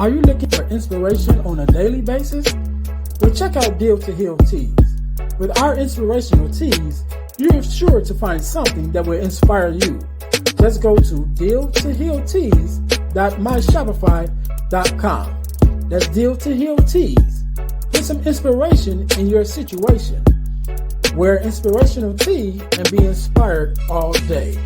Are you looking for inspiration on a daily basis? Well, check out Deal to Heal Tees. With our inspirational tees, you're sure to find something that will inspire you. Just go to dealtohealtees.myshopify.com. That's Deal to Heal Tees. Get some inspiration in your situation. Wear inspirational tee and be inspired all day.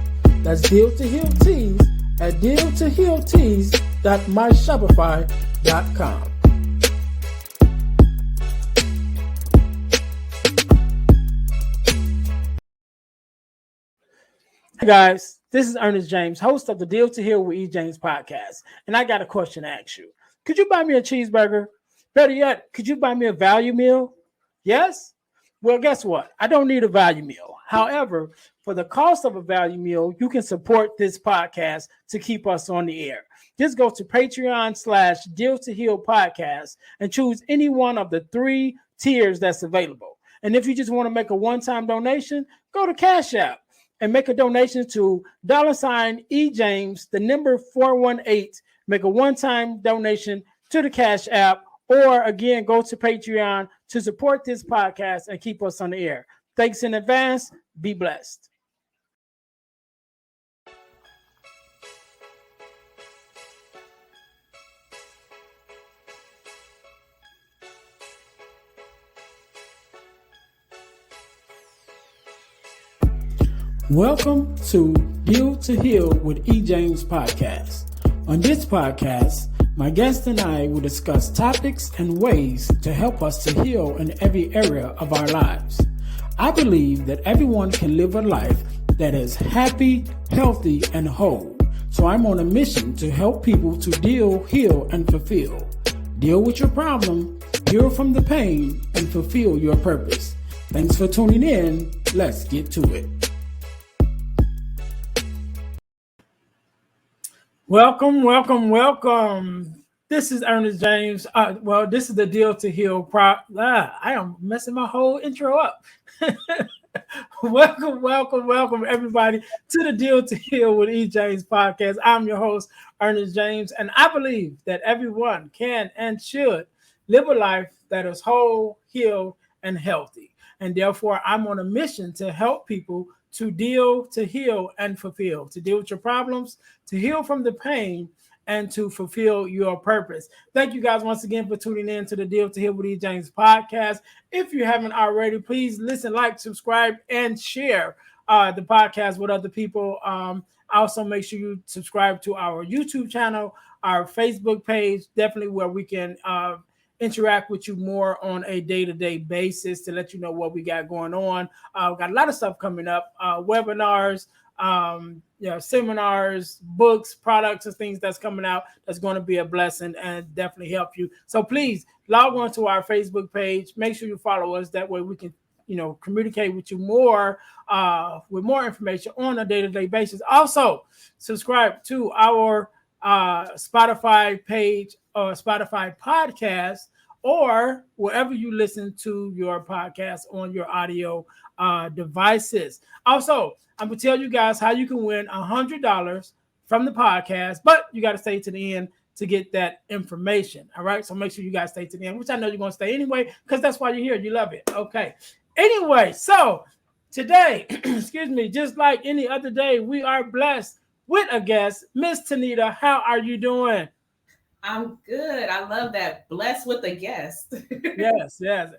That's Deal to Heal Tees at dealtohealtees.myshopify.com. Hey guys, this is Earnest James, host of the Deal to Heal with E. James podcast, and I got a question to ask you. Could you buy me a cheeseburger? Better yet, could you buy me a value meal? Yes? Well, guess what? I don't need a value meal. However, for the cost of a value meal, you can support this podcast to keep us on the air. Just go to Patreon/Deal to Heal podcast and choose any one of the 3 tiers that's available. And if you just want to make a one-time donation, go to Cash App and make a donation to $EJames, the number 418. Make a one-time donation to the Cash App, or again, go to Patreon to support this podcast and keep us on the air. Thanks in advance. Be blessed. Welcome to Deal to Heal with E. James podcast. On this podcast, my guest and I will discuss topics and ways to help us to heal in every area of our lives. I believe that everyone can live a life that is happy, healthy, and whole. So I'm on a mission to help people to deal, heal, and fulfill. Deal with your problem, heal from the pain, and fulfill your purpose. Thanks for tuning in. Let's get to it. Welcome. This is Earnest James. This is the Deal to Heal. I am messing my whole intro up. Welcome, everybody, to the Deal to Heal with E. James podcast. I'm your host, Earnest James, and I believe that everyone can and should live a life that is whole, healed, and healthy. And therefore, I'm on a mission to help people to deal, to heal, and fulfill, to deal with your problems, to heal from the pain, and to fulfill your purpose. Thank you guys once again for tuning in to the Deal to Heal with E. James podcast. If you haven't already, please listen, like, subscribe, and share the podcast with other people. Also, make sure you subscribe to our YouTube channel, our Facebook page, definitely where we can interact with you more on a day-to-day basis to let you know what we got going on. We've got a lot of stuff coming up, webinars, seminars, books, products, and things that's coming out that's going to be a blessing and definitely help you. So please log on to our Facebook page. Make sure you follow us. That way we can, communicate with you more with more information on a day-to-day basis. Also, subscribe to our Spotify page or Spotify podcast, or wherever you listen to your podcast on your audio devices. Also, I'm going to tell you guys how you can win $100 from the podcast, but you got to stay to the end to get that information. All right. So make sure you guys stay to the end, which I know you're going to stay anyway, because that's why you're here. You love it. Okay. Anyway, so today, just like any other day, we are blessed with a guest, Miss TeNita. How are you doing? I'm good. I love that. Blessed with a guest. Yes. Yeah.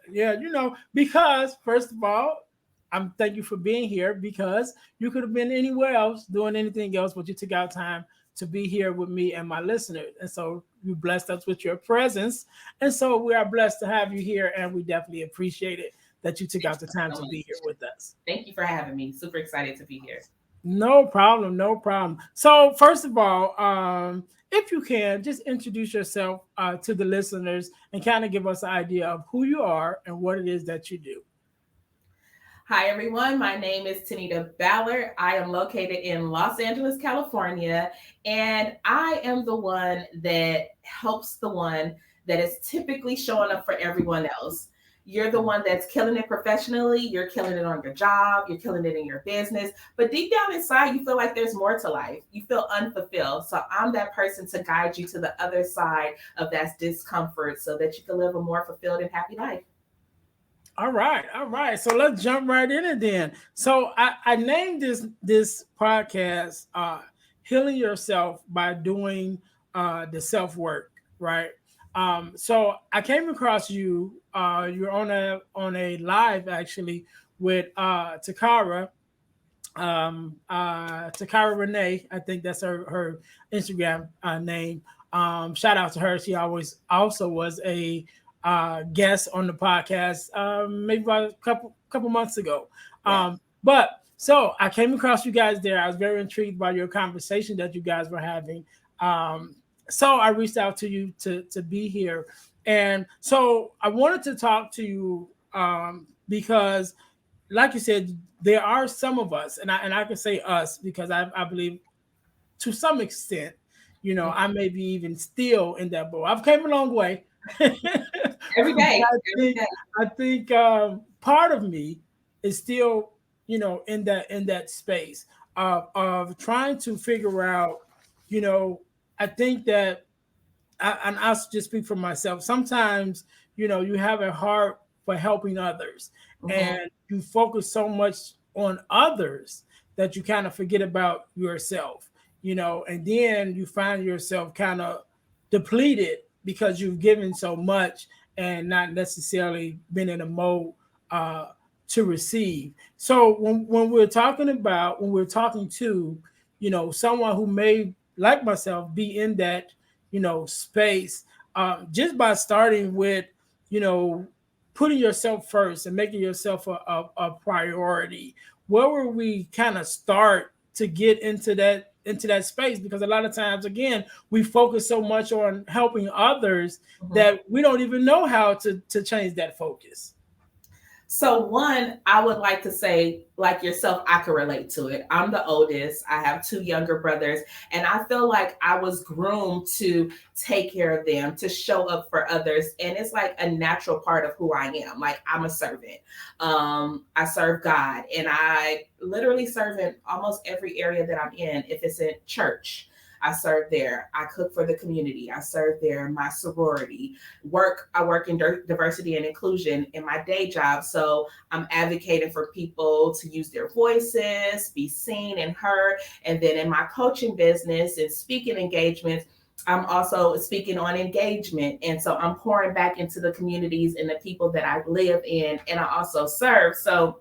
Because first of all, thank you for being here, because you could have been anywhere else doing anything else, but you took out time to be here with me and my listeners. And so you blessed us with your presence. And so we are blessed to have you here, and we definitely appreciate it that you took out the time to be here with us. Thank you for having me. Super excited to be here. No problem. So first of all, if you can, just introduce yourself to the listeners and kind of give us an idea of who you are and what it is that you do. Hi, everyone. My name is TeNita Ballard. I am located in Los Angeles, California, and I am the one that helps the one that is typically showing up for everyone else. You're the one that's killing it professionally. You're killing it on your job. You're killing it in your business. But deep down inside, you feel like there's more to life. You feel unfulfilled. So I'm that person to guide you to the other side of that discomfort so that you can live a more fulfilled and happy life. All right, all right. So let's jump right in it then. So I named this podcast "Healing Yourself by Doing the Self Work." Right. So I came across you. You're on a live actually with Takara Renee. I think that's her Instagram name. Shout out to her. She always also was a guest on the podcast maybe about a couple months ago. Yeah. But so I came across you guys there. I was very intrigued by your conversation that you guys were having. So I reached out to you to be here, and so I wanted to talk to you because like you said, there are some of us, and I can say us because I believe to some extent, I may be even still in that boat. I've came a long way. Every But day. I Every think day. I think part of me is still, in that space of trying to figure out, you know, I think that and I'll just speak for myself. Sometimes, you have a heart for helping others Mhm. and you focus so much on others that you kind of forget about yourself, and then you find yourself kind of depleted because you've given so much and not necessarily been in a mode uh, to receive. So when we're talking to, someone who may, like myself, be in that space, just by starting with you know putting yourself first and making yourself a priority. Where will we kind of start to get into that space? Because a lot of times, again, we focus so much on helping others Mhm. that we don't even know how to change that focus. So one, I would like to say, like yourself, I can relate to it. I'm the oldest. I have two younger brothers, and I feel like I was groomed to take care of them, to show up for others, and it's like a natural part of who I am. Like I'm a servant. I serve God, and I literally serve in almost every area that I'm in. If it's in church, I serve there. I cook for the community. I serve there. My sorority I work in diversity and inclusion in my day job. So I'm advocating for people to use their voices, be seen and heard. And then in my coaching business and speaking engagements, I'm also speaking on engagement. And so I'm pouring back into the communities and the people that I live in and I also serve. So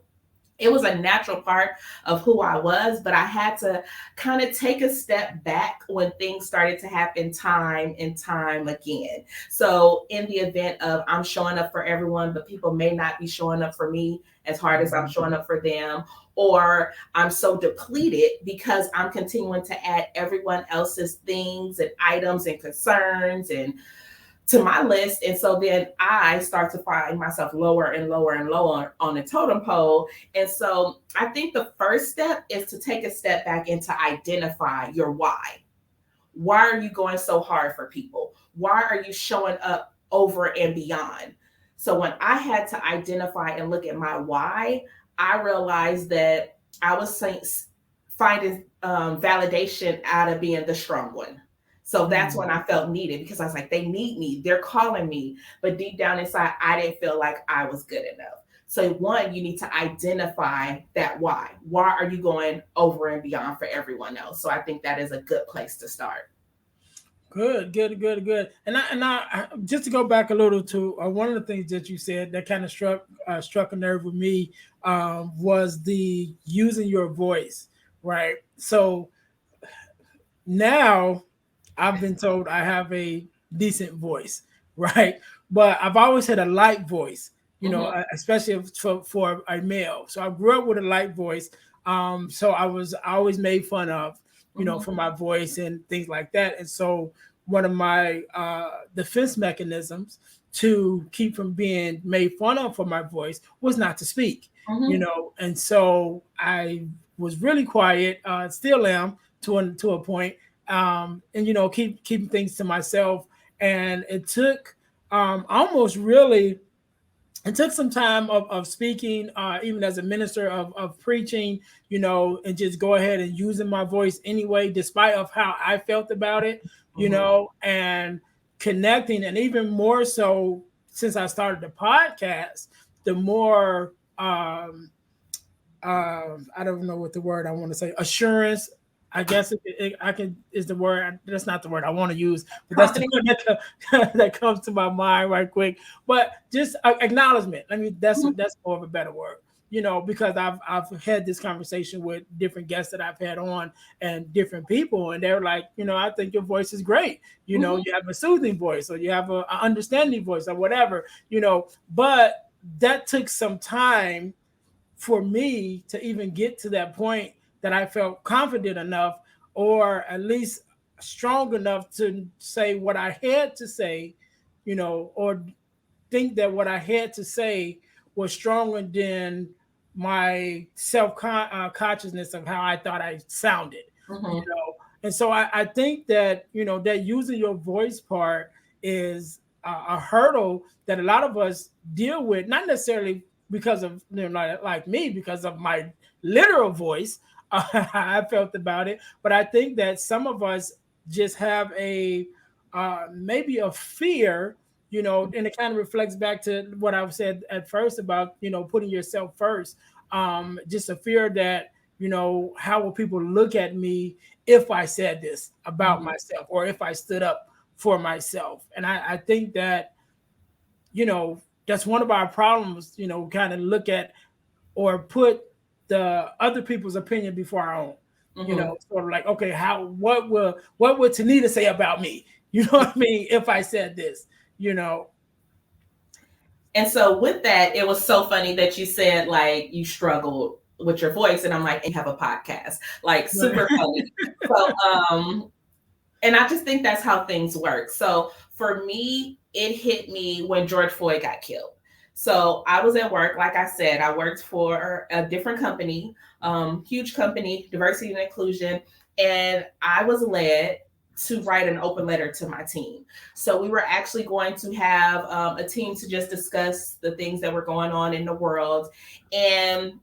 it was a natural part of who I was, but I had to kind of take a step back when things started to happen time and time again. So, in the event of I'm showing up for everyone, but people may not be showing up for me as hard as I'm showing up for them, or I'm so depleted because I'm continuing to add everyone else's things and items and concerns and to my list. And so then I start to find myself lower and lower and lower on the totem pole. And so I think the first step is to take a step back and to identify your why. Why are you going so hard for people? Why are you showing up over and beyond? So when I had to identify and look at my why, I realized that I was finding validation out of being the strong one. So that's when Mm. I felt needed because I was like, they need me, they're calling me. But deep down inside, I didn't feel like I was good enough. So, one, you need to identify that why. Why are you going over and beyond for everyone else? So, I think that is a good place to start. Good, good, good, good. And I just to go back a little to one of the things that you said that kind of struck a nerve with me was the using your voice, right? So now I've been told I have a decent voice, right? But I've always had a light voice, Mm-hmm. especially for a male. So I grew up with a light voice. So I always made fun of, Mm-hmm. for my voice and things like that. And so one of my defense mechanisms to keep from being made fun of for my voice was not to speak, Mm-hmm. And so I was really quiet, still am to a point, and keeping things to myself. And it took almost really it took some time of speaking, even as a minister of preaching, and just go ahead and using my voice anyway, despite of how I felt about it, and connecting. And even more so since I started the podcast, the more, I don't know what the word I want to say, assurance. I guess I can is the word. That's not the word I want to use, but that's the word that comes to my mind right quick. But just acknowledgement. I mean, that's more of a better word, because I've had this conversation with different guests that I've had on and different people, and they're like, I think your voice is great. You have a soothing voice, or you have a understanding voice, or whatever. But that took some time for me to even get to that point that I felt confident enough, or at least strong enough to say what I had to say, or think that what I had to say was stronger than my self consciousness of how I thought I sounded, And so I think that, that using your voice part is a hurdle that a lot of us deal with, not necessarily because of, like me, because of my literal voice, I felt about it. But I think that some of us just have a maybe a fear, and it kind of reflects back to what I've said at first about, putting yourself first. Just a fear that, how will people look at me if I said this about myself, or if I stood up for myself. And I think that, that's one of our problems, kind of look at or put the other people's opinion before our own. Sort of like, okay, what would TeNita say about me? You know what I mean? If I said this, And so with that, it was so funny that you said like you struggled with your voice, and I'm like, and you have a podcast, like super funny. So and I just think that's how things work. So for me, it hit me when George Floyd got killed. So I was at work, like I said, I worked for a different company, huge company, diversity and inclusion, and I was led to write an open letter to my team. So we were actually going to have a team to just discuss the things that were going on in the world. And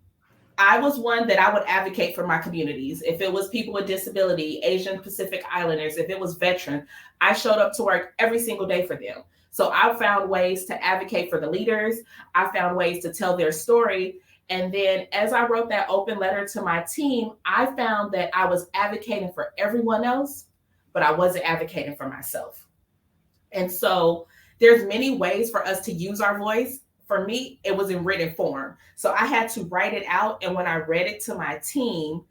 I was one that I would advocate for my communities. If it was people with disability, Asian Pacific Islanders, if it was veteran, I showed up to work every single day for them. So I found ways to advocate for the leaders. I found ways to tell their story. And then as I wrote that open letter to my team, I found that I was advocating for everyone else, but I wasn't advocating for myself. And so there's many ways for us to use our voice. For me, it was in written form. So I had to write it out. And when I read it to my team,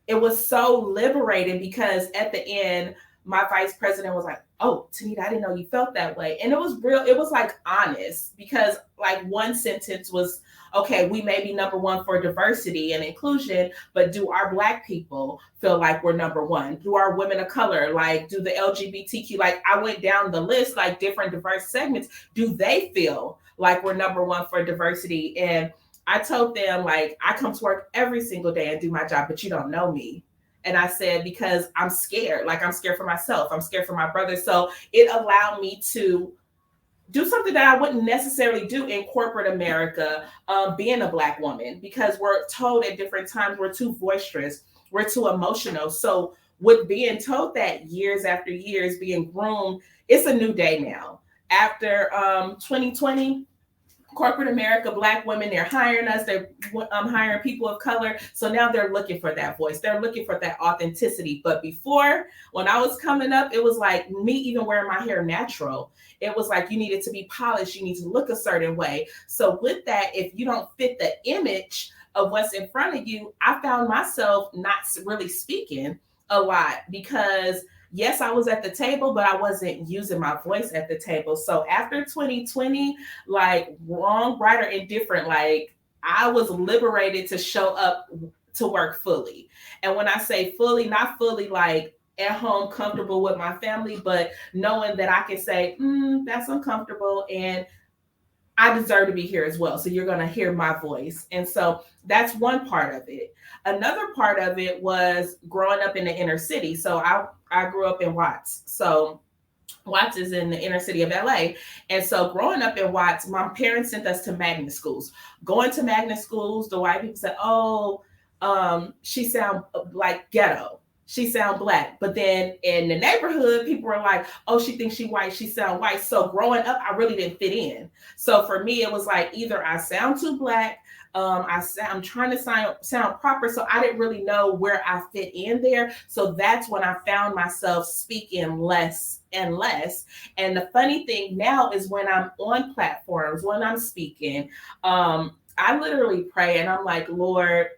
it was so liberating, because at the end, my vice president was like, oh, TeNita, I didn't know you felt that way. And it was real. It was like honest, because like one sentence was, okay, we may be number one for diversity and inclusion, but do our Black people feel like we're number one? Do our women of color, like do the LGBTQ, like I went down the list, like different diverse segments, do they feel like we're number one for diversity? And I told them, like, I come to work every single day and do my job, but you don't know me. And I said, because I'm scared, like I'm scared for myself. I'm scared for my brother. So it allowed me to do something that I wouldn't necessarily do in corporate America, being a Black woman, because we're told at different times we're too boisterous, we're too emotional. So with being told that years after years, being groomed, it's a new day now. After 2020, corporate America, Black women, they're hiring us, they're hiring people of color. So now they're looking for that voice. They're looking for that authenticity. But before, when I was coming up, it was like me even wearing my hair natural. It was like you needed to be polished. You need to look a certain way. So with that, if you don't fit the image of what's in front of you, I found myself not really speaking a lot, because yes, I was at the table, but I wasn't using my voice at the table. So after 2020, like wrong, right, or indifferent, like I was liberated to show up to work fully. And when I say fully, not fully like at home, comfortable with my family, but knowing that I can say, that's uncomfortable, and I deserve to be here as well. So you're going to hear my voice. And so that's one part of it. Another part of it was growing up in the inner city. So I grew up in Watts. So Watts is in the inner city of LA. And so growing up in Watts, my parents sent us to magnet schools. Going to magnet schools, the white people said, oh, she sound like ghetto. She sound black. But then in the neighborhood, people were like, oh, she thinks she white. She sound white. So growing up, I really didn't fit in. So for me, it was like either I sound too black, I'm trying to sound proper, so I didn't really know where I fit in there. So that's when I found myself speaking less and less. And the funny thing now is when I'm on platforms, when I'm speaking, I literally pray and I'm like, Lord,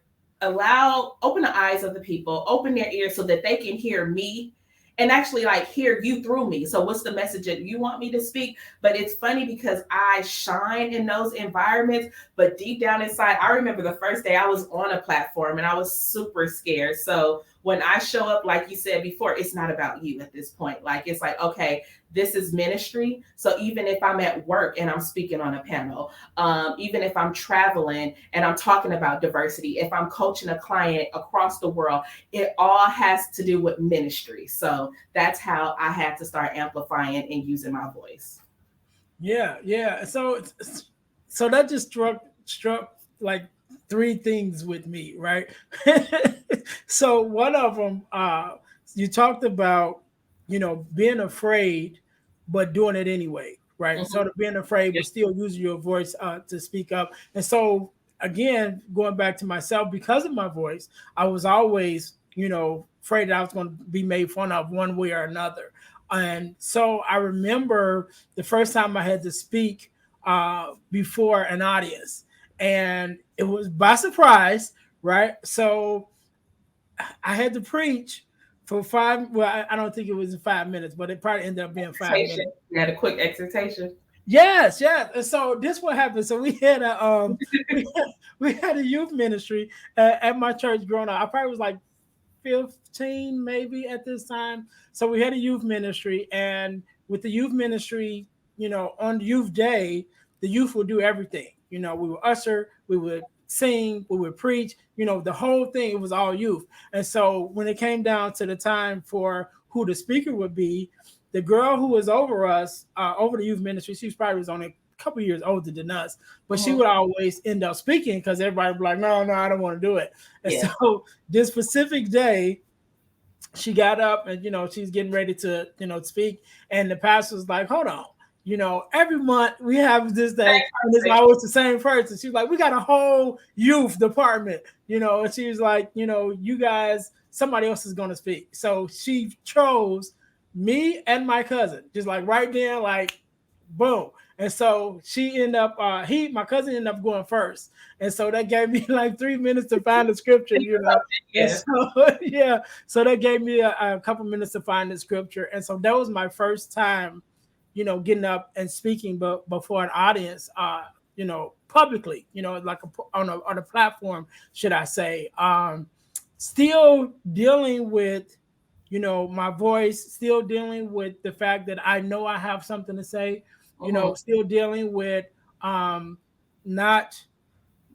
open the eyes of the people, open their ears so that they can hear me and actually like hear you through me. So what's the message that you want me to speak? But it's funny because I shine in those environments, but deep down inside, I remember the first day I was on a platform and I was super scared. So when I show up, like you said before, it's not about you at this point. Like, it's like, okay, this is ministry. So even if I'm at work and I'm speaking on a panel, even if I'm traveling and I'm talking about diversity, if I'm coaching a client across the world, it all has to do with ministry. So that's how I had to start amplifying and using my voice. Yeah. So that just struck like three things with me, right? So one of them, you talked about, being afraid, but doing it anyway, right? Mm-hmm. So to being afraid, but still using your voice to speak up. And so again, going back to myself, because of my voice, I was always, afraid that I was going to be made fun of one way or another. And so I remember the first time I had to speak before an audience, and it was by surprise, right? So I had to preach for five. Well, I don't think it was 5 minutes, but it probably ended up being 5 minutes. You had a quick exhortation. Yes. And so this what happened. So we had we had a youth ministry at my church growing up. I probably was like 15 maybe at this time. So we had a youth ministry, and with the youth ministry, on youth day, the youth would do everything. We would usher, we would sing, we would preach, the whole thing, it was all youth. And so when it came down to the time for who the speaker would be, the girl who was over us, over the youth ministry, she was only a couple years older than us, but she would always end up speaking because everybody would be like, no, I don't want to do it. And so this specific day, she got up and, she's getting ready to, speak. And the pastor was like, hold on. Every month we have this day, and it's always the same person. She's like, we got a whole youth department, and she was like, you guys, somebody else is going to speak. So she chose me and my cousin, just like right there, like, boom. And so she ended up, my cousin ended up going first. And so that gave me like 3 minutes to find the scripture, Yeah. So that gave me a couple minutes to find the scripture. And so that was my first time, getting up and speaking, but before an audience, publicly, like on a platform, should I say, still dealing with, my voice, still dealing with the fact that I know I have something to say, still dealing with not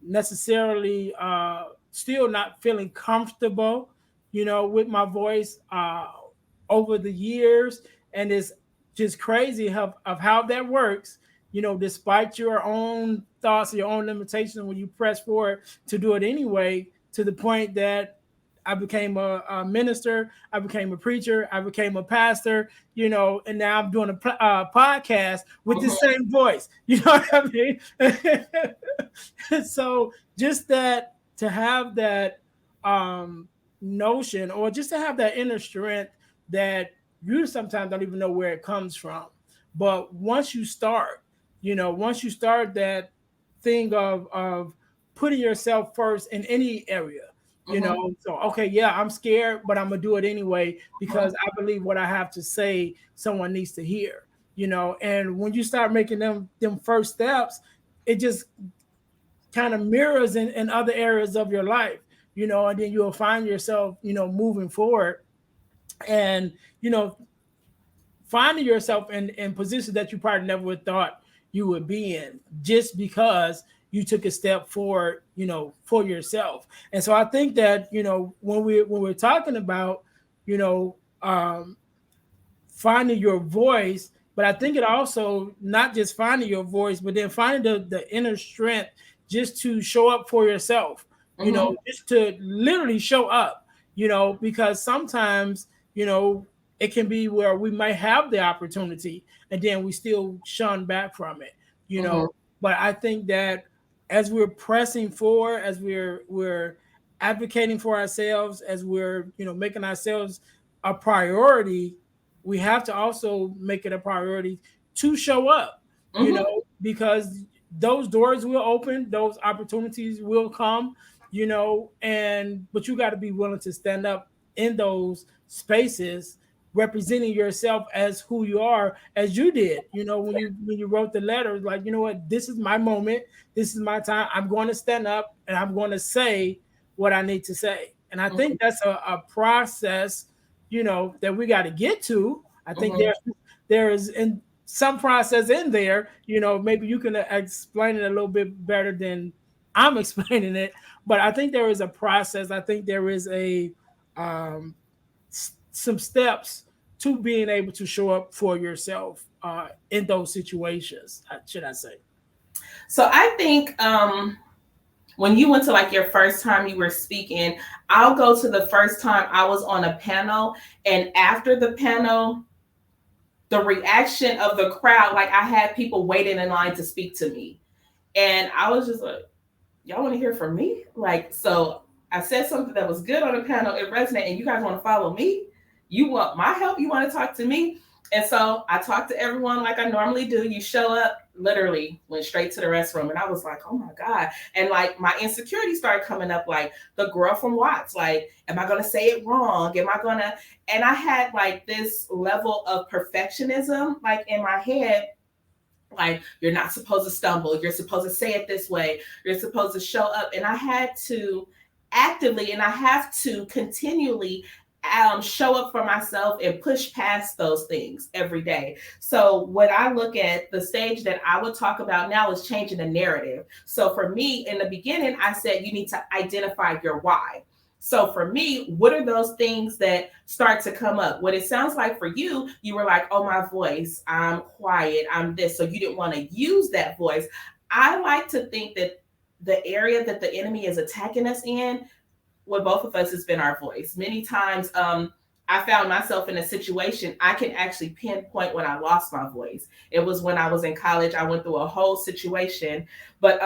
necessarily still not feeling comfortable, with my voice over the years. And it's just crazy of how that works, despite your own thoughts, your own limitations, when you press forward to do it anyway, to the point that I became a minister, I became a preacher, I became a pastor, and now I'm doing a podcast with the same voice. You know what I mean? So just that, to have that notion, or just to have that inner strength that you sometimes don't even know where it comes from. But once you start, that thing of putting yourself first in any area, so okay, yeah, I'm scared, but I'm gonna do it anyway because I believe what I have to say someone needs to hear. And when you start making them first steps, it just kind of mirrors in other areas of your life, and then you'll find yourself, moving forward, and finding yourself in positions that you probably never would thought you would be in, just because you took a step forward, for yourself. And so I think that, when we're talking about, finding your voice. But I think it also not just finding your voice, but then finding the inner strength just to show up for yourself, just to literally show up, because sometimes, it can be where we might have the opportunity and then we still shun back from it, but I think that as we're pressing forward, as we're advocating for ourselves, as we're, making ourselves a priority, we have to also make it a priority to show up, because those doors will open, those opportunities will come, and but you got to be willing to stand up in those spaces representing yourself as who you are, as you did, when you wrote the letter, like, what, this is my moment, this is my time, I'm going to stand up and I'm going to say what I need to say. And I think that's a process, that we got to get to. I think there is in some process in there, maybe you can explain it a little bit better than I'm explaining it, but I think there is a process. I think there is some steps to being able to show up for yourself in those situations, should I say. So I think when you went to like your first time you were speaking, I'll go to the first time I was on a panel, and after the panel, the reaction of the crowd, like I had people waiting in line to speak to me. And I was just like, y'all want to hear from me? Like, so I said something that was good on the panel, it resonated, and you guys want to follow me? You want my help? You want to talk to me? And so I talked to everyone like I normally do. You show up, literally went straight to the restroom. And I was like, oh my God. And like my insecurity started coming up, like the girl from Watts, like, am I going to say it wrong? Am I going to? And I had like this level of perfectionism, like in my head, like, you're not supposed to stumble. You're supposed to say it this way. You're supposed to show up. And I had to actively, and I have to continually show up for myself and push past those things every day. So when I look at the stage that I would talk about now is changing the narrative. So for me, in the beginning, I said you need to identify your why. So for me, what are those things that start to come up? What it sounds like for you, you were like, oh, my voice, I'm quiet, I'm this. So you didn't want to use that voice. I like to think that the area that the enemy is attacking us in, with both of us, has been our voice. Many times I found myself in a situation, I can actually pinpoint when I lost my voice. It was when I was in college. I went through a whole situation, but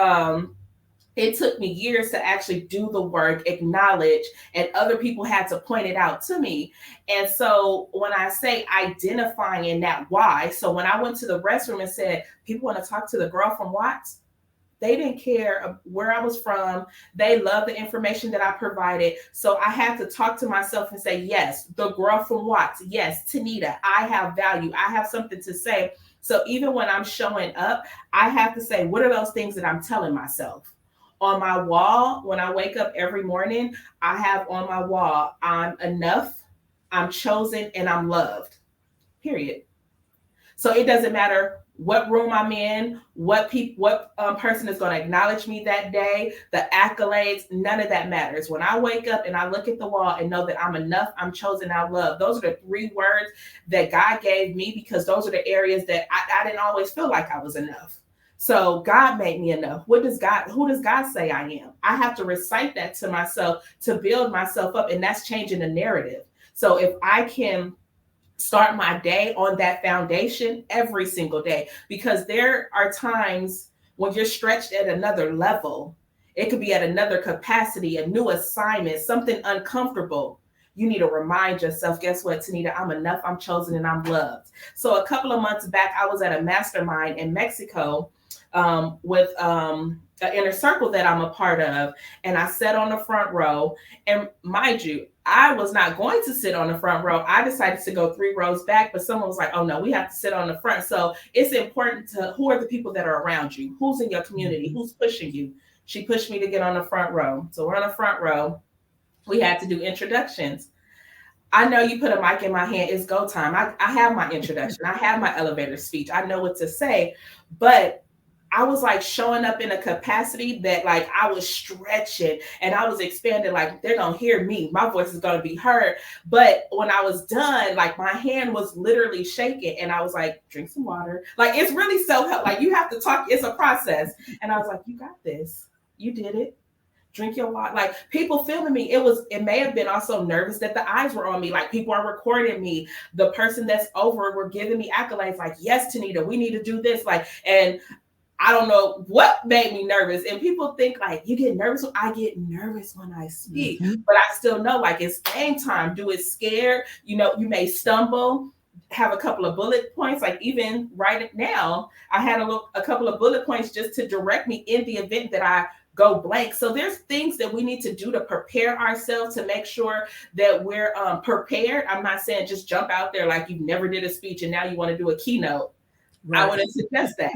it took me years to actually do the work, acknowledge, and other people had to point it out to me. And so when I say identifying that why, so when I went to the restroom and said, people want to talk to the girl from Watts, they didn't care where I was from. They loved the information that I provided. So I had to talk to myself and say, yes, the girl from Watts. Yes, TeNita, I have value. I have something to say. So even when I'm showing up, I have to say, what are those things that I'm telling myself? On my wall, when I wake up every morning, I have on my wall, I'm enough, I'm chosen, and I'm loved, period. So it doesn't matter what room I'm in, what person is going to acknowledge me that day, the accolades, none of that matters. When I wake up and I look at the wall and know that I'm enough, I'm chosen, I'm loved. Those are the 3 words that God gave me, because those are the areas that I didn't always feel like I was enough. So God made me enough. Who does God say I am? I have to recite that to myself to build myself up, and that's changing the narrative. So if I can start my day on that foundation every single day, because there are times when you're stretched at another level, it could be at another capacity, a new assignment, something uncomfortable. You need to remind yourself, guess what, TeNita, I'm enough, I'm chosen, and I'm loved. So a couple of months back, I was at a mastermind in Mexico with an inner circle that I'm a part of. And I sat on the front row. And mind you, I was not going to sit on the front row. I decided to go 3 rows back, but someone was like, oh no, we have to sit on the front. So it's important to, who are the people that are around you? Who's in your community? Who's pushing you? She pushed me to get on the front row. So we're on the front row. We had to do introductions. I know you put a mic in my hand. It's go time. I have my introduction. I have my elevator speech. I know what to say, but I was like showing up in a capacity that like I was stretching and I was expanding, like they're gonna hear me, my voice is gonna be heard. But when I was done, like my hand was literally shaking and I was like, drink some water. Like it's really self-help. Like you have to talk, it's a process. And I was like, you got this. You did it. Drink your water. Like people filming me. It may have been also nervous that the eyes were on me. Like people are recording me. The person that's over were giving me accolades like, yes, TeNita, we need to do this. Like, and I don't know what made me nervous. And people think like you get nervous. I get nervous when I speak, but I still know like it's game time. Do it scared. You know, you may stumble, have a couple of bullet points. Like even right now, I had a couple of bullet points just to direct me in the event that I go blank. So there's things that we need to do to prepare ourselves to make sure that we're prepared. I'm not saying just jump out there like you never did a speech and now you want to do a keynote. Right. I wouldn't suggest that.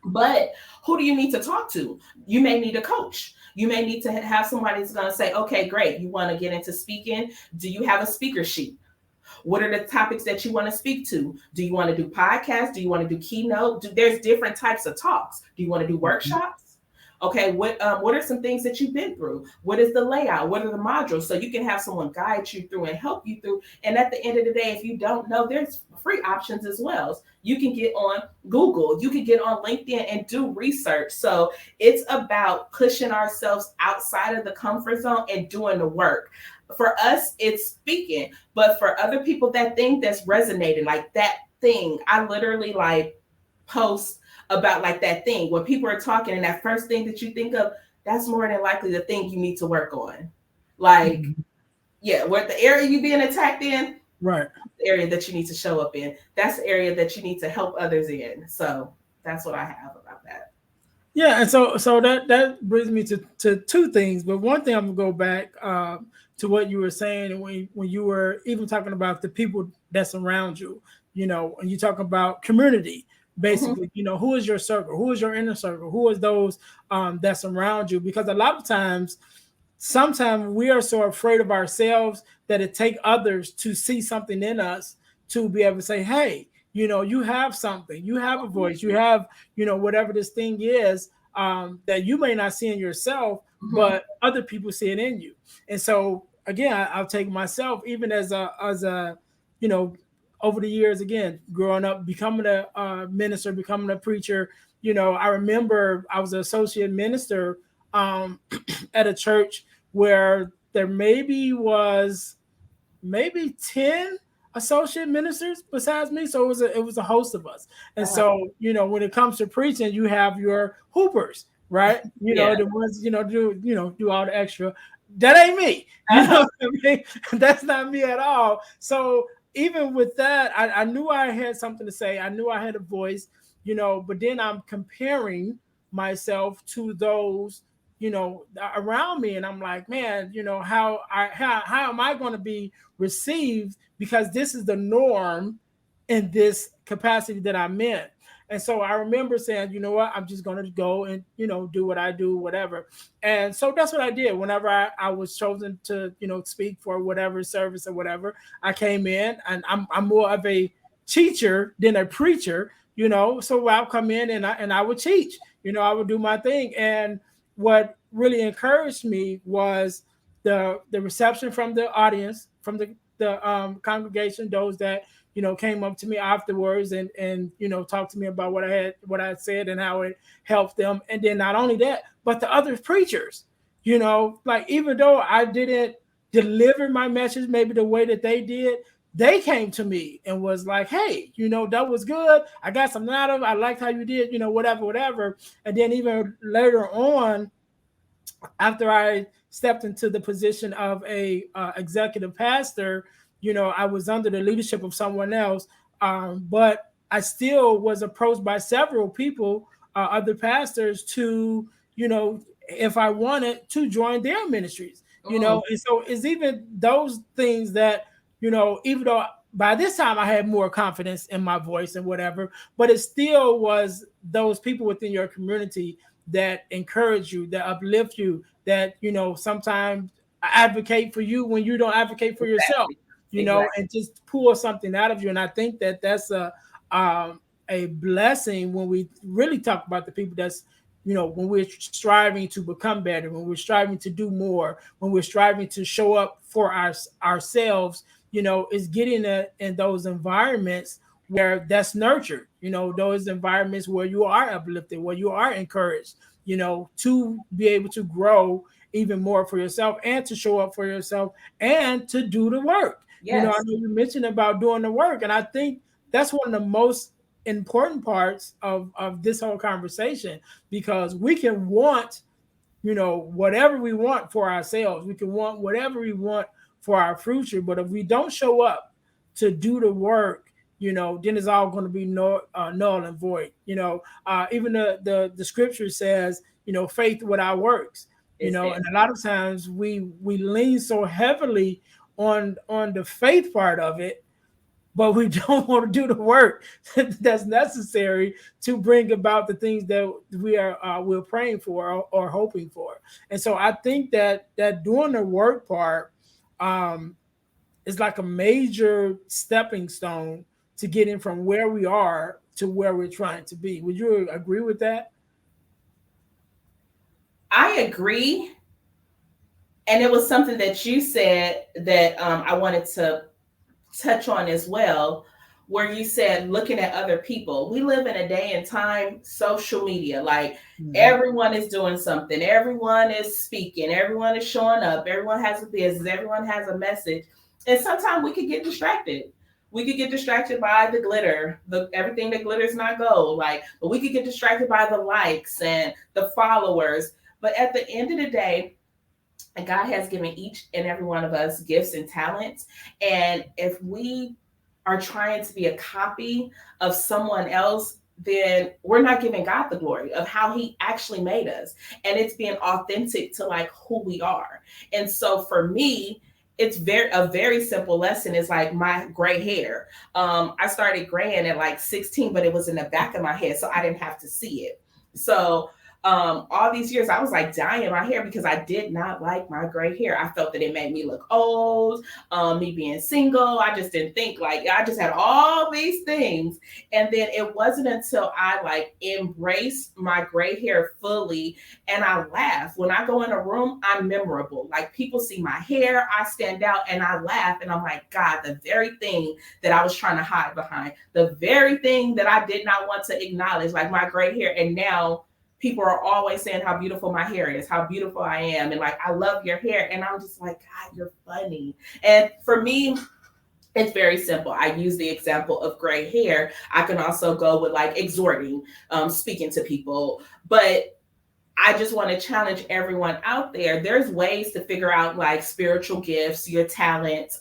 But who do you need to talk to? You may need a coach. You may need to have somebody who's going to say, okay, great. You want to get into speaking? Do you have a speaker sheet? What are the topics that you want to speak to? Do you want to do podcasts? Do you want to do keynote? There's different types of talks. Do you want to do workshops? Okay, what are some things that you've been through? What is the layout? What are the modules? So you can have someone guide you through and help you through. And at the end of the day, if you don't know, there's free options as well. You can get on Google, you can get on LinkedIn and do research. So it's about pushing ourselves outside of the comfort zone and doing the work. For us, it's speaking, but for other people, that thing that's resonating, like that thing, I literally like post about like that thing when people are talking and that first thing that you think of, that's more than likely the thing you need to work on. Like, yeah, where the area you being attacked in, right? The area that you need to show up in, that's the area that you need to help others in. So that's what I have about that. Yeah, and so that brings me to two things. But one thing, I'm gonna go back to what you were saying when you were even talking about the people that surround you. You know, and you talk about community. Basically, you know, who is your circle? Who is your inner circle? Who is those that surround you? Because a lot of times, sometimes we are so afraid of ourselves that it takes others to see something in us to be able to say, hey, you know, you have something, you have a voice, you have, you know, whatever this thing is that you may not see in yourself, but other people see it in you. And so, again, I'll take myself, even as a, you know, over the years, again, growing up, becoming a minister, becoming a preacher, you know, I remember I was an associate minister at a church where there was maybe 10 associate ministers besides me. So it was a host of us. And so, you know, when it comes to preaching, you have your hoopers, right? You know, the ones, do all the extra. That ain't me. You know what I mean? That's not me at all. So even with that, I knew I had something to say. I knew I had a voice, you know, but then I'm comparing myself to those, you know, around me. And I'm like, man, you know, how am I going to be received? Because this is the norm in this capacity that I'm in. And so I remember saying, you know what, I'm just going to go and, you know, do what I do, whatever. And so that's what I did. Whenever I was chosen to, you know, speak for whatever service or whatever, I came in, and I'm more of a teacher than a preacher, you know. So I'll come in and I would teach, you know, I would do my thing. And what really encouraged me was the reception from the audience, from the congregation, those that, you know, came up to me afterwards and you know, talked to me about what I had said and how it helped them. And then not only that, but the other preachers, you know, like even though I didn't deliver my message maybe the way that they did, they came to me and was like, hey, you know, that was good. I got something out of it. I liked how you did, you know, whatever. And then even later on, after I stepped into the position of a executive pastor, you know, I was under the leadership of someone else, but I still was approached by several people, other pastors, to, you know, if I wanted to join their ministries, you know. And so it's even those things that, you know, even though by this time I had more confidence in my voice and whatever, but it still was those people within your community that encourage you, that uplift you, that, you know, sometimes advocate for you when you don't advocate for yourself, you know, and just pull something out of you. And I think that that's a blessing when we really talk about the people that's, when we're striving to become better, when we're striving to do more, when we're striving to show up for ourselves, is getting in those environments where that's nurtured, those environments where you are uplifted, where you are encouraged, to be able to grow even more for yourself and to show up for yourself and to do the work. I Yes. know you mentioned about doing the work, and I think that's one of the most important parts of this whole conversation, because we can want, whatever we want for ourselves. We can want whatever we want for our future, but if we don't show up to do the work, then it's all going to be null and void. Even the scripture says, faith without works. It's dead. And a lot of times we lean so heavily on the faith part of it, but we don't want to do the work that's necessary to bring about the things that we're praying for, or hoping for. And so I think that doing the work part is like a major stepping stone to getting from where we are to where we're trying to be. Would you agree with that? I agree. And it was something that you said that I wanted to touch on as well, where you said looking at other people. We live in a day and time, social media, like everyone is doing something, everyone is speaking, everyone is showing up, everyone has a business, everyone has a message. And sometimes we could get distracted. We could get distracted by the glitter, everything that glitters not gold. But we could get distracted by the likes and the followers. But at the end of the day, God has given each and every one of us gifts and talents. And if we are trying to be a copy of someone else, then we're not giving God the glory of how he actually made us. And it's being authentic to who we are. And so for me, it's a very simple lesson is my gray hair. I started graying at 16, but it was in the back of my head, so I didn't have to see it. So all these years I was dyeing my hair because I did not like my gray hair. I felt that it made me look old. Me being single, I just didn't think I just had all these things. And then it wasn't until I embraced my gray hair fully and I laugh. When I go in a room, I'm memorable. People see my hair, I stand out and I laugh and I'm like, God, the very thing that I was trying to hide behind, the very thing that I did not want to acknowledge, my gray hair. And now people are always saying how beautiful my hair is, how beautiful I am. And I love your hair. And I'm just God, you're funny. And for me, it's very simple. I use the example of gray hair. I can also go with exhorting, speaking to people. But I just want to challenge everyone out there. There's ways to figure out spiritual gifts, your talents,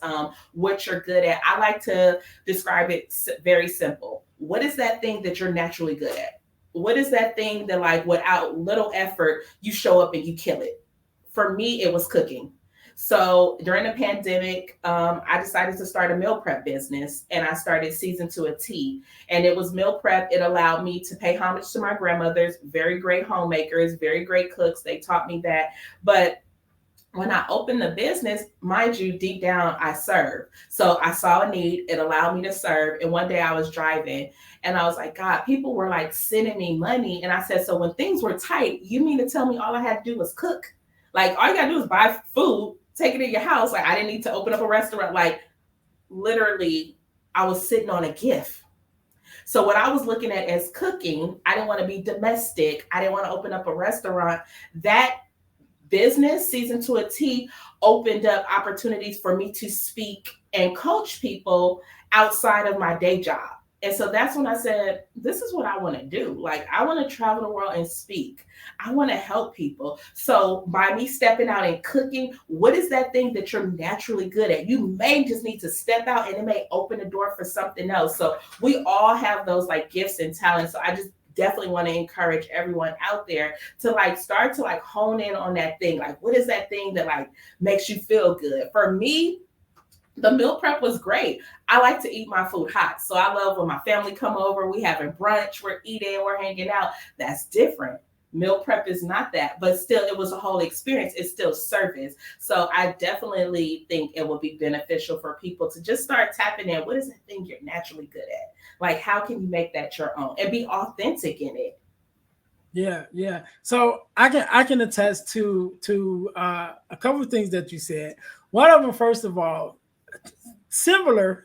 what you're good at. I like to describe it very simple. What is that thing that you're naturally good at? What is that thing that without little effort, you show up and you kill it? For me, it was cooking. So during the pandemic, I decided to start a meal prep business and I started Season 2 of Tea. And it was meal prep. It allowed me to pay homage to my grandmothers, very great homemakers, very great cooks. They taught me that. But when I opened the business, mind you, deep down, I serve. So I saw a need. It allowed me to serve. And one day I was driving and I was like, God, people were sending me money. And I said, so when things were tight, you mean to tell me all I had to do was cook? All you got to do is buy food, take it in your house. I didn't need to open up a restaurant. Literally, I was sitting on a gift. So what I was looking at as cooking, I didn't want to be domestic. I didn't want to open up a restaurant. That business, Season 2 of Tea, opened up opportunities for me to speak and coach people outside of my day job. And so that's when I said, this is what I want to do. I want to travel the world and speak. I want to help people. So by me stepping out and cooking, what is that thing that you're naturally good at? You may just need to step out and it may open the door for something else. So we all have those gifts and talents. So I just definitely want to encourage everyone out there to start to hone in on that thing. What is that thing that makes you feel good? For me, the meal prep was great. I like to eat my food hot. So I love when my family come over, we having brunch, we're eating, we're hanging out. That's different. Meal prep is not that, but still, it was a whole experience. It's still service. So I definitely think it would be beneficial for people to just start tapping in. What is that thing you're naturally good at? Like, how can you make that your own and be authentic in it? Yeah, yeah. So I can attest to a couple of things that you said. One of them, first of all, similar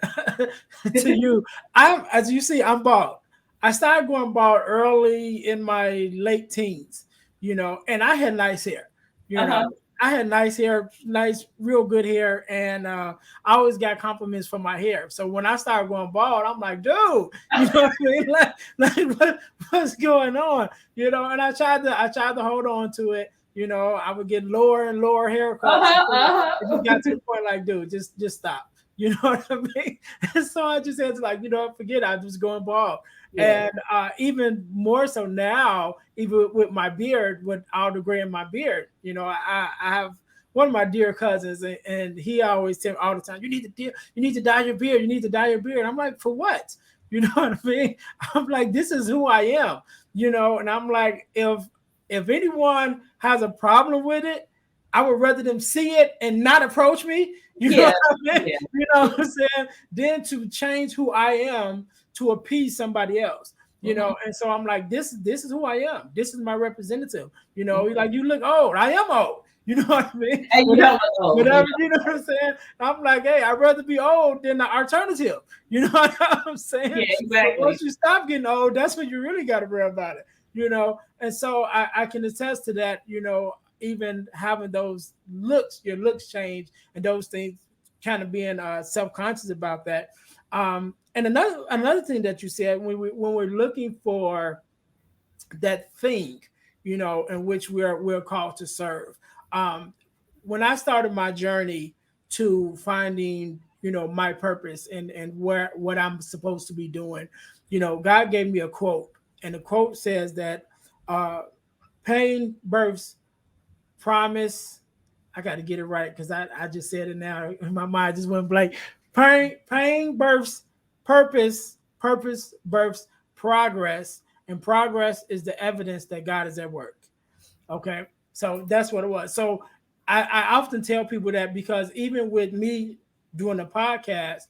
to you. I'm, as you see, I'm bald. I started going bald early in my late teens, and I had nice hair. You know, Uh-huh. I had nice hair, nice, real good hair, and I always got compliments for my hair. So when I started going bald, I'm like, dude, what I mean? What's going on? And I tried to hold on to it. I would get lower and lower haircuts Uh-huh. until it just got to the point like, dude, just stop. You know what I mean? And so I just had to forget it. I'm just going bald. Yeah. And even more so now, even with my beard, with all the gray in my beard, I have one of my dear cousins, and he always tell me all the time, you need to dye your beard, you need to dye your beard. I'm like, for what? You know what I mean? I'm like, this is who I am, and I'm like, if anyone has a problem with it, I would rather them see it and not approach me. You know Yeah. what I mean? Yeah. You know what I'm saying? Then to change who I am to appease somebody else. Mm-hmm. And so I'm like, this is who I am. This is my representative. Mm-hmm. Like, you look old. I am old. You know what I mean? And you don't know. Whatever, you know what I'm saying? I'm like, hey, I'd rather be old than the alternative. You know what I'm saying? Yeah, So exactly. once you stop getting old, that's when you really got to worry about it. And so I can attest to that, even having those looks, your looks change, and those things, kind of being self-conscious about that. And another thing that you said, when we're looking for that thing, in which we're called to serve. Um, when I started my journey to finding, my purpose and where what I'm supposed to be doing, God gave me a quote, and the quote says that uh, pain births promise. I got to get it right because I just said it now. My mind just went blank. Pain births purpose. Purpose births progress. And progress is the evidence that God is at work. Okay. So that's what it was. So I often tell people that, because even with me doing the podcast,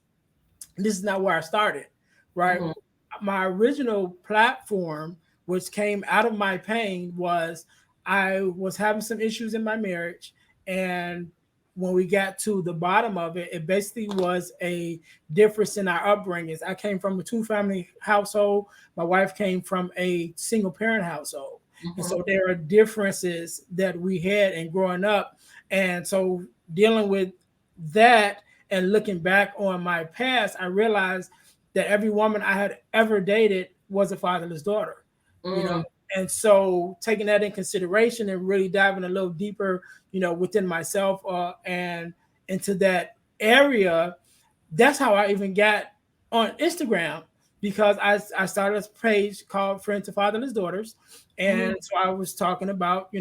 this is not where I started, right? Mm-hmm. My original platform, which came out of my pain, was I was having some issues in my marriage. And when we got to the bottom of it, it basically was a difference in our upbringings. I came from a two-family household. My wife came from a single-parent household. And Mm-hmm. so there are differences that we had in growing up. And so dealing with that and looking back on my past, I realized that every woman I had ever dated was a fatherless daughter, you know. Mm. And so taking that in consideration and really diving a little deeper, within myself and into that area, that's how I even got on Instagram, because I started a page called Friends to Fatherless Daughters. Mm. And so I was talking about,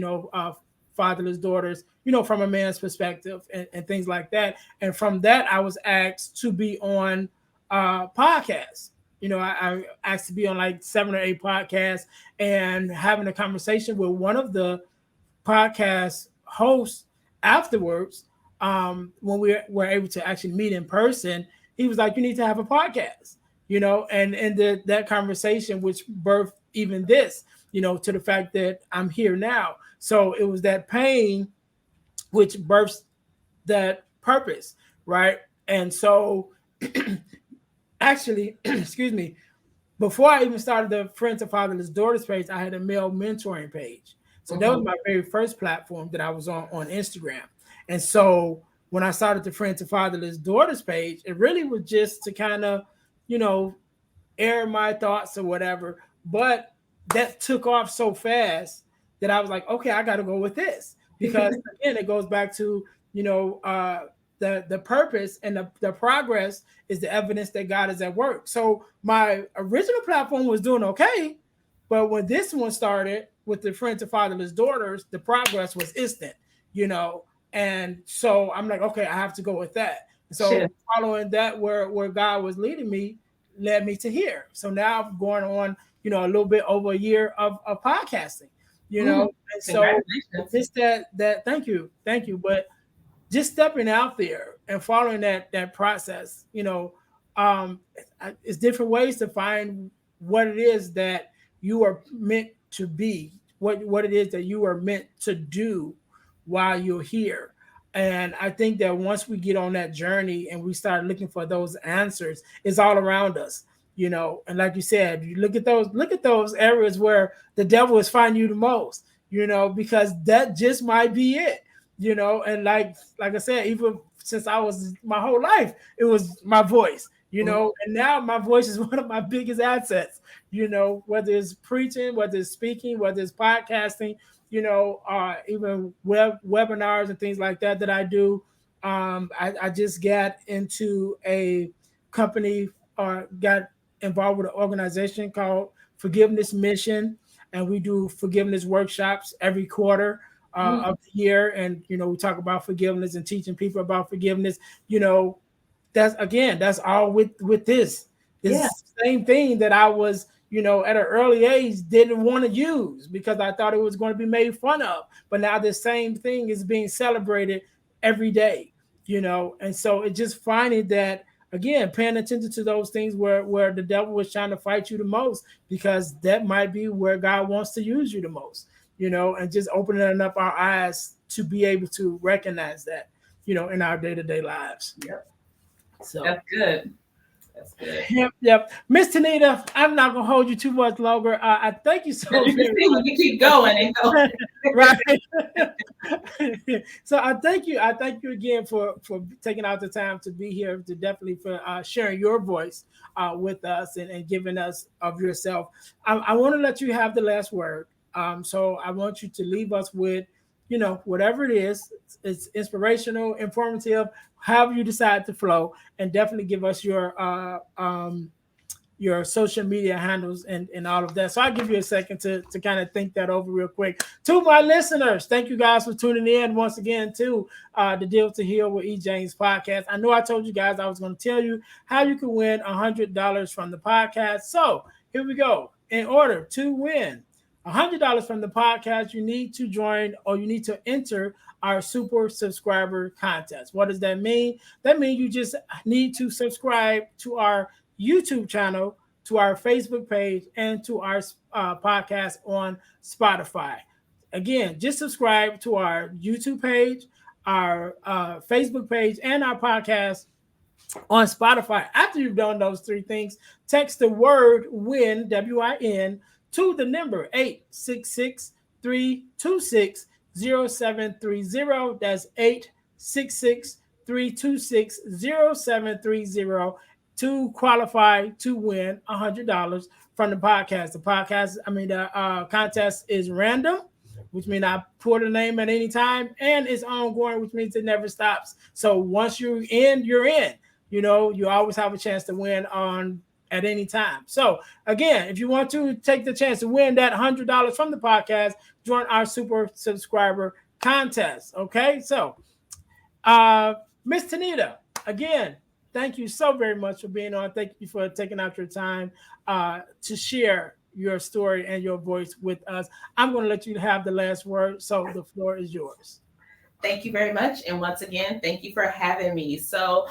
fatherless daughters, from a man's perspective, and things like that. And from that, I was asked to be on podcasts. I asked to be on like 7 or 8 podcasts and having a conversation with one of the podcast hosts afterwards. When we were able to actually meet in person, he was like, "You need to have a podcast," and that conversation, which birthed even this, to the fact that I'm here now. So it was that pain which births that purpose, right? And so, actually, excuse me, before I even started the Friends of Fatherless Daughters page, I had a male mentoring page. So that was Mm-hmm. my very first platform that I was on Instagram. And so when I started the Friends of Fatherless Daughters page, it really was just to kind of, you know, air my thoughts or whatever. But that took off so fast that I was like, okay, I got to go with this, because again, it goes back to, you know, the purpose and the progress is the evidence that God is at work. So my original platform was doing okay, but when this one started with the Friends of Fatherless Daughters, the progress was instant, you know. And so I'm like, okay, I have to go with that. Sure. So following that, where God was leading me, led me to here. So now I'm going on, you know, a little bit over a year of podcasting. you know. And so Congratulations. just that thank you. But just stepping out there and following that process, um, it's different ways to find what it is that you are meant to be, what it is that you are meant to do while you're here. And I think that once we get on that journey and we start looking for those answers, it's all around us, And like you said, you look at those areas where the devil is finding you the most, because that just might be it, And like I said, even since I was my whole life, it was my voice, and now my voice is one of my biggest assets, whether it's preaching, whether it's speaking, whether it's podcasting, even webinars and things like that I do. I just got into a company, got involved with an organization called Forgiveness Mission, and we do forgiveness workshops every quarter of the year. And we talk about forgiveness and teaching people about forgiveness. That's all with this same thing that I was at an early age didn't want to use because I thought it was going to be made fun of. But now the same thing is being celebrated every day, and so it just finding that, again, paying attention to those things where the devil was trying to fight you the most, because that might be where God wants to use you the most, and just opening up our eyes to be able to recognize that, in our day-to-day lives. Yep. So that's good. That's good. Yep. Miss TeNita, I'm not gonna hold you too much longer. I thank you so very much. We keep going and going. Right. So I thank you. I thank you again for taking out the time to be here, to definitely for sharing your voice with us and giving us of yourself. I want to let you have the last word. So I want you to leave us with, whatever it is. It's inspirational, informative, however you decide to flow, and definitely give us your social media handles and all of that. So I'll give you a second to kind of think that over real quick. To my listeners, thank you guys for tuning in once again to the Deal to Heal with E. James podcast. I know I told you guys I was going to tell you how you can win $100 from the podcast. So here we go. In order to win $100 from the podcast, you need to join, or you need to enter our super subscriber contest. What does that mean? That means you just need to subscribe to our YouTube channel, to our Facebook page, and to our podcast on Spotify. Again, just subscribe to our YouTube page, our Facebook page, and our podcast on Spotify. After you've done those three things, text the word WIN, WIN, to the number 866-326-0730. That's 866-326-0730 to qualify to win $100 from the podcast. The contest is random, which means I put a name at any time, and it's ongoing, which means it never stops. So once you're in, you're in. You always have a chance to win on at any time. So again, if you want to take the chance to win that $100 from the podcast, join our super subscriber contest. Okay. So Miss TeNita, again, thank you so very much for being on. Thank you for taking out your time to share your story and your voice with us. I'm going to let you have the last word. So the floor is yours. Thank you very much. And once again, thank you for having me. So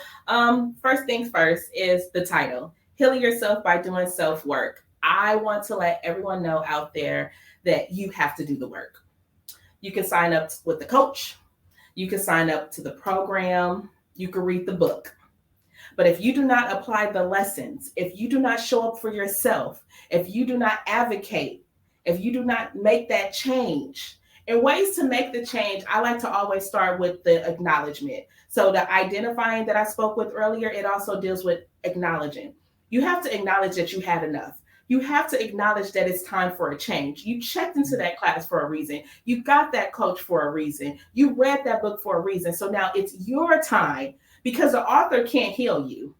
first things first is the title. Healing yourself by doing self-work. I want to let everyone know out there that you have to do the work. You can sign up with the coach. You can sign up to the program. You can read the book. But if you do not apply the lessons, if you do not show up for yourself, if you do not advocate, if you do not make that change, and ways to make the change, I like to always start with the acknowledgement. So the identifying that I spoke with earlier, it also deals with acknowledging. You have to acknowledge that you had enough. You have to acknowledge that it's time for a change. You checked into that class for a reason. You got that coach for a reason. You read that book for a reason. So now it's your time, because the author can't heal you.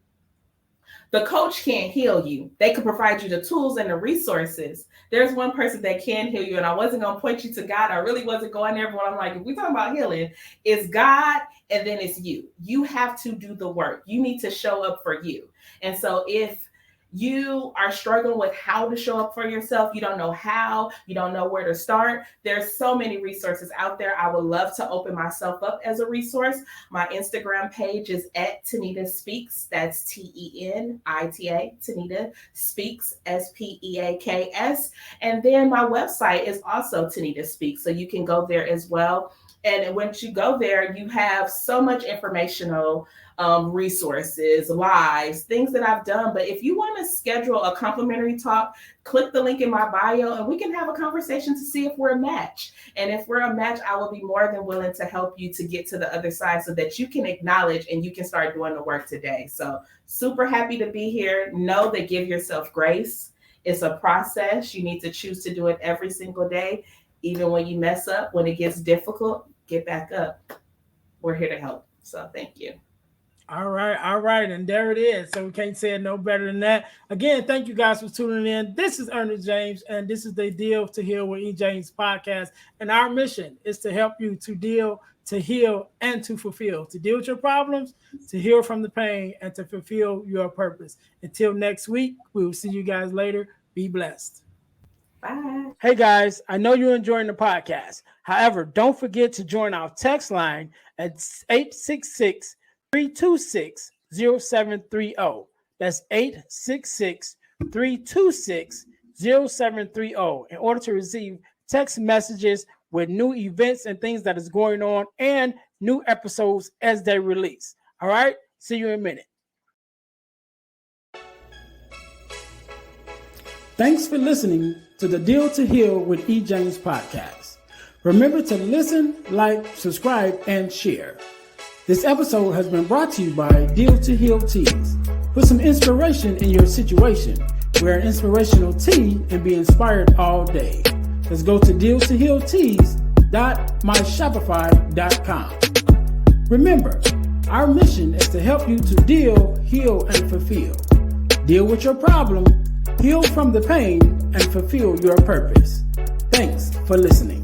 The coach can't heal you. They can provide you the tools and the resources. There's one person that can heal you, and I wasn't going to point you to God. I really wasn't going there, but I'm like, if we're talking about healing, it's God, and then it's you. You have to do the work. You need to show up for you. And so if you are struggling with how to show up for yourself, you don't know how, you don't know where to start, there's so many resources out there. I would love to open myself up as a resource. My Instagram page is at TeNita Speaks. That's TeNita, TeNita Speaks, SPEAKS. And then my website is also TeNita Speaks. So you can go there as well. And once you go there, you have so much informational resources, lives, things that I've done. But if you want to schedule a complimentary talk, click the link in my bio and we can have a conversation to see if we're a match. And if we're a match, I will be more than willing to help you to get to the other side so that you can acknowledge and you can start doing the work today. So super happy to be here. Know that give yourself grace. It's a process. You need to choose to do it every single day. Even when you mess up, when it gets difficult, get back up. We're here to help. So thank you. All right. And there it is. So we can't say it no better than that. Again, thank you guys for tuning in. This is Earnest James, and this is the Deal to Heal with E. James podcast. And our mission is to help you to deal, to heal, and to fulfill. To deal with your problems, to heal from the pain, and to fulfill your purpose. Until next week, we will see you guys later. Be blessed. Bye. Hey guys, I know you're enjoying the podcast. However, don't forget to join our text line at 866-326-0730. That's 866-326-0730 in order to receive text messages with new events and things that is going on and new episodes as they release. All right, see you in a minute. Thanks for listening to the Deal to Heal with E. James podcast. Remember to listen, like, subscribe, and share. This episode has been brought to you by Deal to Heal Tees. Put some inspiration in your situation. Wear an inspirational tee and be inspired all day. Let's go to dealtohealtees.myshopify.com. Remember, our mission is to help you to deal, heal, and fulfill. Deal with your problem, heal from the pain, and fulfill your purpose. Thanks for listening.